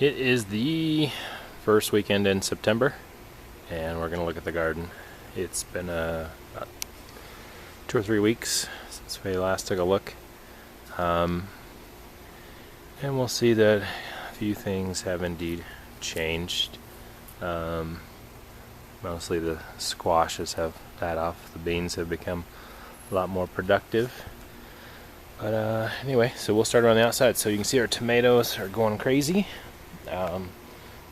It is the first weekend in September, and we're going to look at the garden. It's been about 2 or 3 weeks since we last took a look, and we'll see that a few things have indeed changed. Mostly the squashes have died off. The beans have become a lot more productive. But anyway, so we'll start around the outside. So you can see our tomatoes are going crazy.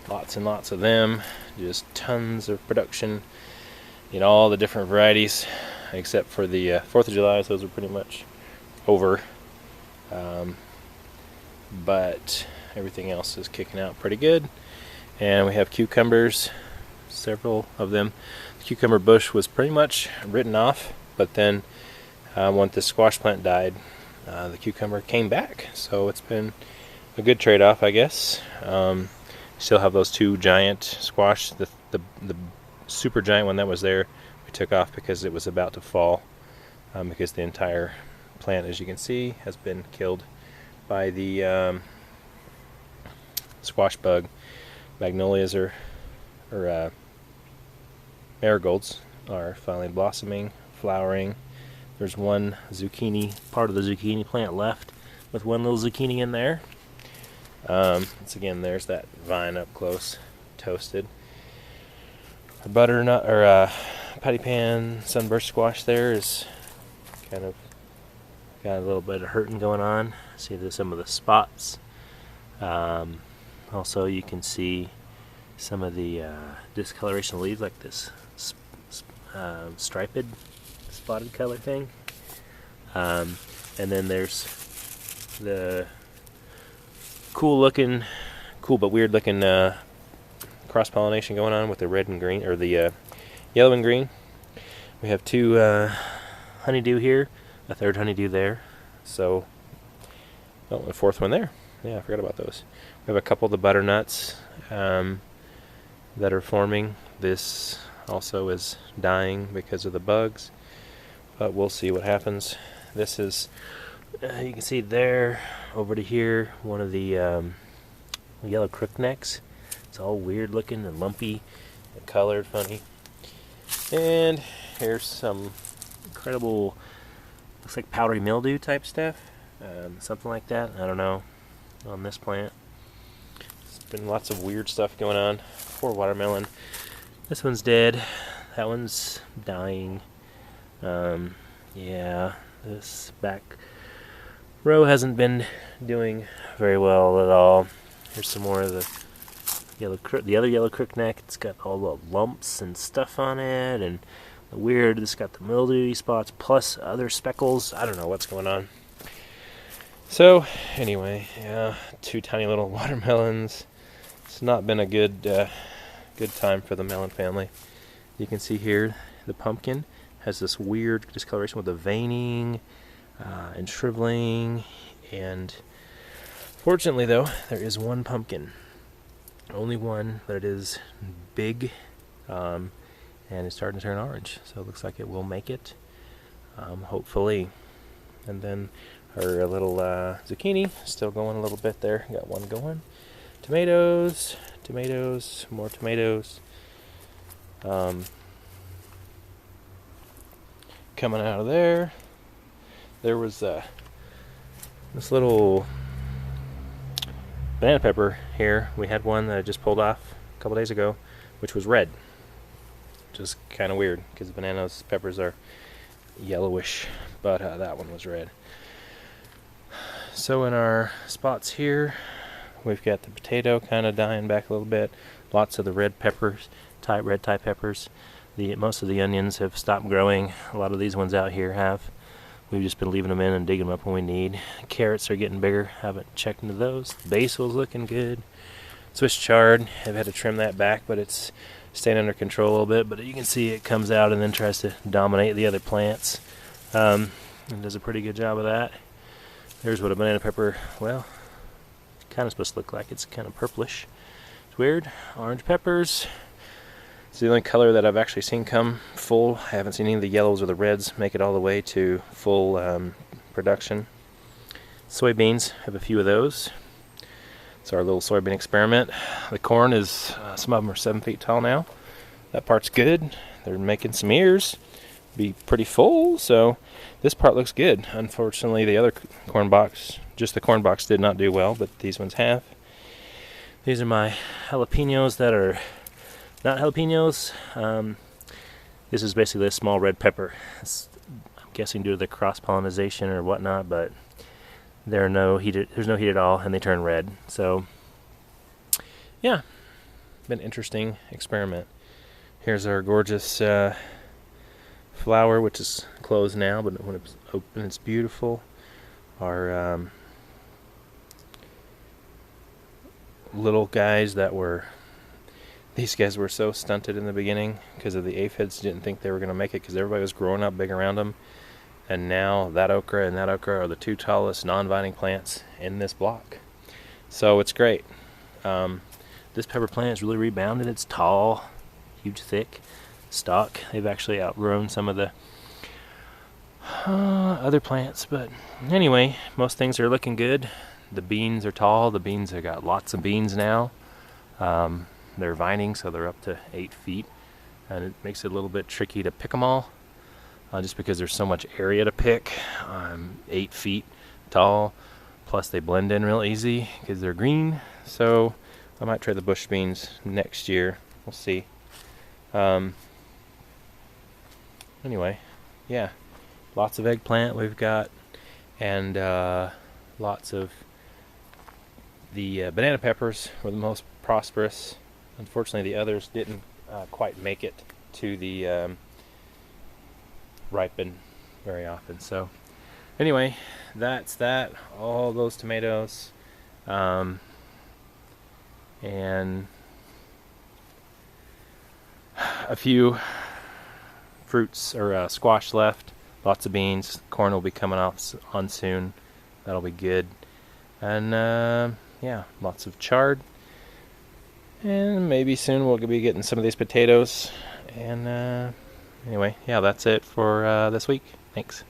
Lots and lots of them. Just tons of production in all the different varieties, except for the 4th of July. So those are pretty much over. But everything else is kicking out pretty good. And we have cucumbers, several of them. The cucumber bush was pretty much written off, but then once the squash plant died, the cucumber came back. So it's been a good trade-off, I guess. Still have those 2 giant squash. The super giant one that was there, we took off because it was about to fall, because the entire plant, as you can see, has been killed by the squash bug. Magnolias or marigolds are finally blossoming, flowering. There's one zucchini, part of the zucchini plant left, with one little zucchini in there. Once again, there's that vine up close, toasted. Our butternut or patty pan sunburst squash there is kind of got a little bit of hurting going on. See some of the spots. Also, you can see some of the discoloration of leaves, like this striped, spotted color thing. And then there's the cool but weird looking cross-pollination going on with the red and green, or the yellow and green. We have 2 honeydew here, a 3rd honeydew there. So, a 4th one there. Yeah, I forgot about those. We have a couple of the butternuts that are forming. This also is dying because of the bugs, but we'll see what happens. This is, you can see there, over to here, one of the yellow crooknecks. It's all weird looking and lumpy and colored funny. And here's some incredible, looks like powdery mildew type stuff, something like that. I don't know, on this plant. There's been lots of weird stuff going on. Poor watermelon. This one's dead. That one's dying. Yeah, this back row hasn't been doing very well at all. Here's some more of the other yellow crookneck. It's got all the lumps and stuff on it, and the weird. It's got the mildewy spots plus other speckles. I don't know what's going on. So anyway, yeah, 2 tiny little watermelons. It's not been a good time for the melon family. You can see here the pumpkin has this weird discoloration with the veining and shriveling. And fortunately, though, there is one pumpkin, only one, but it is big, and it's starting to turn orange. So it looks like it will make it, hopefully. And then our little zucchini still going a little bit there. Got one going. Tomatoes, more tomatoes. Coming out of there. There was this little banana pepper here. We had one that I just pulled off a couple days ago, which was red. Just kind of weird, because peppers are yellowish, but that one was red. So in our spots here, we've got the potato kind of dying back a little bit. Lots of the red peppers, red type peppers. Most of the onions have stopped growing. A lot of these ones out here have. We've just been leaving them in and digging them up when we need. Carrots are getting bigger. Haven't checked into those. Basil's looking good. Swiss chard, I've had to trim that back, but it's staying under control a little bit. But you can see it comes out and then tries to dominate the other plants. And does a pretty good job of that. There's what a banana pepper, well, kind of supposed to look like. It's kind of purplish. It's weird. Orange peppers. It's the only color that I've actually seen come full. I haven't seen any of the yellows or the reds make it all the way to full production. Soybeans, have a few of those. So our little soybean experiment. The corn is, some of them are 7 feet tall now. That part's good. They're making some ears. Be pretty full, so this part looks good. Unfortunately, the other corn box, just the corn box, did not do well, but these ones have. These are my jalapenos that are not jalapenos. This is basically a small red pepper. I'm guessing due to the cross-pollination or whatnot, but there's no heat at all, and they turn red. So, yeah, been an interesting experiment. Here's our gorgeous flower, which is closed now, but when it's open, it's beautiful. Our little guys these guys were so stunted in the beginning because of the aphids. Didn't think they were going to make it because everybody was growing up big around them. And now that okra and that okra are the two tallest non-vining plants in this block. So it's great. This pepper plant is really rebounded. It's tall, huge, thick stalk. They've actually outgrown some of the other plants. But anyway, most things are looking good. The beans are tall. The beans have got lots of beans now. They're vining, so they're up to 8 feet. And it makes it a little bit tricky to pick them all. Just because there's so much area to pick. 8 feet tall, plus they blend in real easy because they're green. So I might try the bush beans next year. We'll see. Anyway, yeah, lots of eggplant we've got, and lots of the banana peppers were the most prosperous. Unfortunately, the others didn't quite make it to the ripen very often. So anyway, that's that. All those tomatoes, and a few fruits or squash left. Lots of beans. Corn will be coming on soon. That'll be good. And yeah, lots of chard. And maybe soon we'll be getting some of these potatoes. And anyway, yeah, that's it for this week. Thanks.